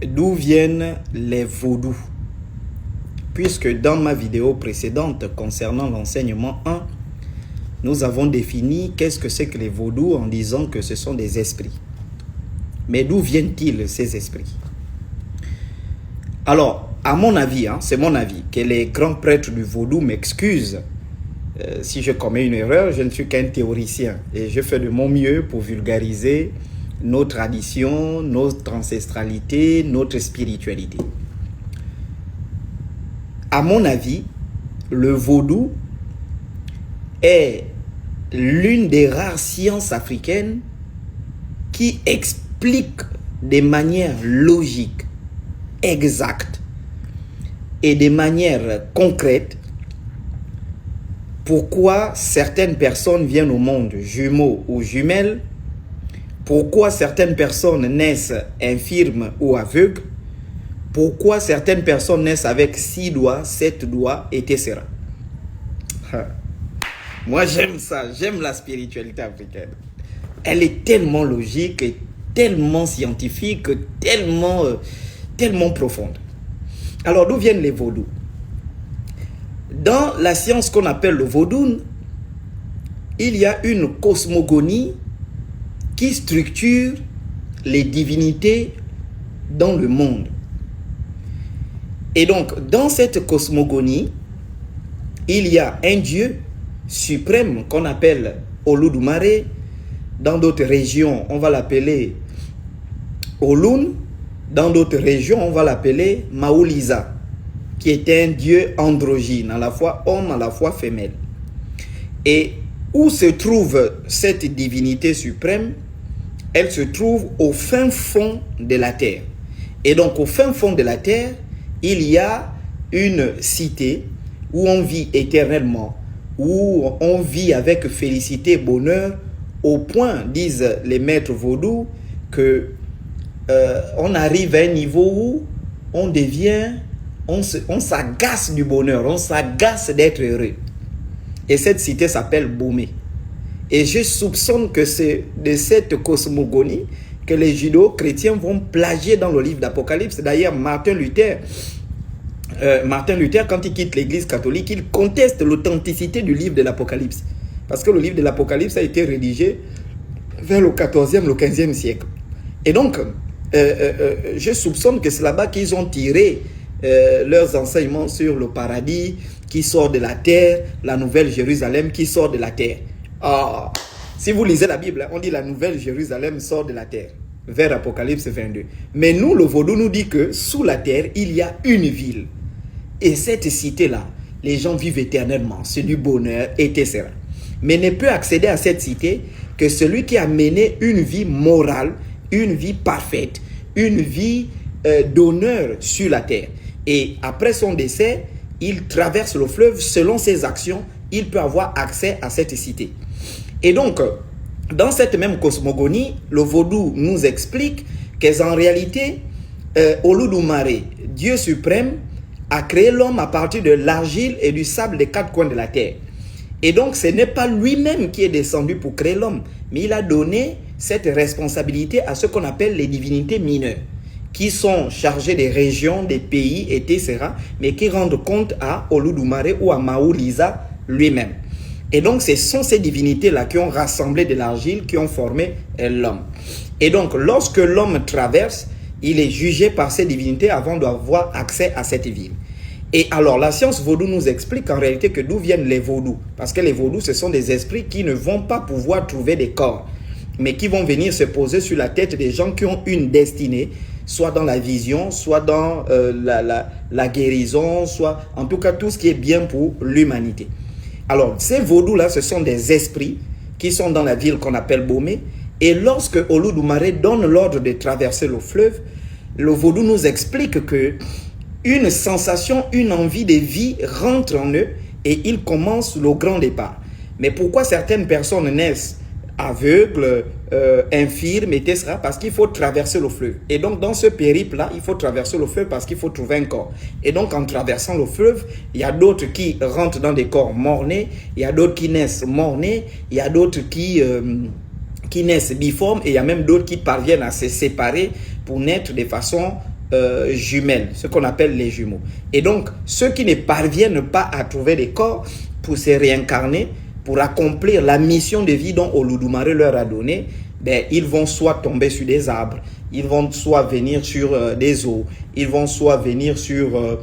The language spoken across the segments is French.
d'où viennent les vaudous? Puisque dans ma vidéo précédente concernant l'enseignement 1, nous avons défini qu'est-ce que c'est que les vaudous en disant que ce sont des esprits. Mais d'où viennent-ils ces esprits? Alors, à mon avis, c'est mon avis, que les grands prêtres du vaudou m'excusent si je commets une erreur. Je ne suis qu'un théoricien et je fais de mon mieux pour vulgariser nos traditions, notre ancestralité, notre spiritualité. À mon avis, le vaudou est l'une des rares sciences africaines qui explique de manière logique, exacte et de manière concrète pourquoi certaines personnes viennent au monde jumeaux ou jumelles, pourquoi certaines personnes naissent infirmes ou aveugles, pourquoi certaines personnes naissent avec 6 doigts, 7 doigts, etc. Moi, j'aime ça. J'aime la spiritualité africaine. Elle est tellement logique, et tellement scientifique, tellement profonde. Alors, d'où viennent les vaudous? Dans la science qu'on appelle le vaudou, il y a une cosmogonie qui structure les divinités dans le monde. Et donc, dans cette cosmogonie, il y a un dieu suprême qu'on appelle Olodumare. Dans d'autres régions, on va l'appeler Olun. Dans d'autres régions, on va l'appeler Maolisa, qui est un dieu androgyne, à la fois homme, à la fois femelle. Et où se trouve cette divinité suprême? Elle se trouve au fin fond de la terre. Et donc, au fin fond de la terre, il y a une cité où on vit éternellement, où on vit avec félicité, bonheur, au point, disent les maîtres vaudous, que on arrive à un niveau où on devient, on s'agace du bonheur, on s'agace d'être heureux. Et cette cité s'appelle Bomé. Et je soupçonne que c'est de cette cosmogonie que les judéo-chrétiens vont plagier dans le livre d'Apocalypse. D'ailleurs, Martin Luther, quand il quitte l'église catholique, il conteste l'authenticité du livre de l'Apocalypse. Parce que le livre de l'Apocalypse a été rédigé vers le 14e, le 15e siècle. Et donc, je soupçonne que c'est là-bas qu'ils ont tiré leurs enseignements sur le paradis qui sort de la terre, la nouvelle Jérusalem qui sort de la terre. Ah, si vous lisez la Bible, on dit la nouvelle Jérusalem sort de la terre, vers Apocalypse 22. Mais nous, le vaudou nous dit que sous la terre, il y a une ville. Et cette cité-là, les gens vivent éternellement, c'est du bonheur, etc. Mais ne peut accéder à cette cité que celui qui a mené une vie morale, une vie parfaite, une vie d'honneur sur la terre. Et après son décès, il traverse le fleuve. Selon ses actions, il peut avoir accès à cette cité. Et donc, dans cette même cosmogonie, le vaudou nous explique qu'en réalité, Olodumare, Dieu suprême, a créé l'homme à partir de l'argile et du sable des 4 coins de la terre. Et donc, ce n'est pas lui-même qui est descendu pour créer l'homme, mais il a donné cette responsabilité à ce qu'on appelle les divinités mineures, qui sont chargées des régions, des pays, etc., mais qui rendent compte à Olodumare ou à Maolisa lui-même. Et donc, ce sont ces divinités-là qui ont rassemblé de l'argile, qui ont formé l'homme. Et donc, lorsque l'homme traverse, il est jugé par ces divinités avant d'avoir accès à cette ville. Et alors, la science vaudou nous explique en réalité que d'où viennent les vaudous. Parce que les vaudous, ce sont des esprits qui ne vont pas pouvoir trouver des corps, mais qui vont venir se poser sur la tête des gens qui ont une destinée, soit dans la vision, soit dans la guérison, soit en tout cas tout ce qui est bien pour l'humanité. Alors, ces vaudous-là, ce sont des esprits qui sont dans la ville qu'on appelle Bomé. Et lorsque Olodumare donne l'ordre de traverser le fleuve, le vaudou nous explique que une sensation, une envie de vie rentre en eux et ils commencent le grand départ. Mais pourquoi certaines personnes naissent aveugles, infirmes, etc. Parce qu'il faut traverser le fleuve. Et donc, dans ce périple-là, il faut traverser le fleuve parce qu'il faut trouver un corps. Et donc, en traversant le fleuve, il y a d'autres qui rentrent dans des corps mort-nés, il y a d'autres qui naissent mort-nés, il y a d'autres qui naissent biformes, et il y a même d'autres qui parviennent à se séparer pour naître de façon jumelles, ce qu'on appelle les jumeaux. Et donc, ceux qui ne parviennent pas à trouver des corps pour se réincarner, pour accomplir la mission de vie dont Olodumare leur a donné, ben, ils vont soit tomber sur des arbres, ils vont soit venir sur des eaux, ils vont soit venir sur,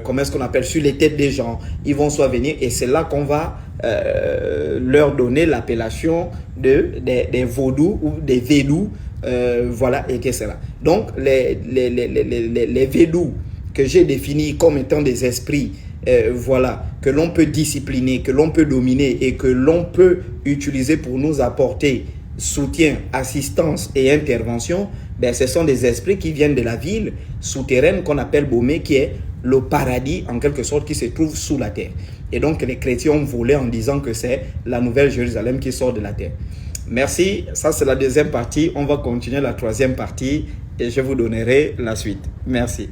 comment est-ce qu'on appelle, sur les têtes des gens, ils vont soit venir, et c'est là qu'on va leur donner l'appellation des vaudous ou des védous, voilà, et que c'est là. Donc, les védous que j'ai définis comme étant des esprits, voilà, que l'on peut discipliner, que l'on peut dominer et que l'on peut utiliser pour nous apporter soutien, assistance et intervention, ben, ce sont des esprits qui viennent de la ville souterraine qu'on appelle Bomé, qui est le paradis en quelque sorte qui se trouve sous la terre. Et donc les chrétiens ont volé en disant que c'est la nouvelle Jérusalem qui sort de la terre. Merci, ça c'est la deuxième partie. On va continuer la troisième partie et je vous donnerai la suite. Merci.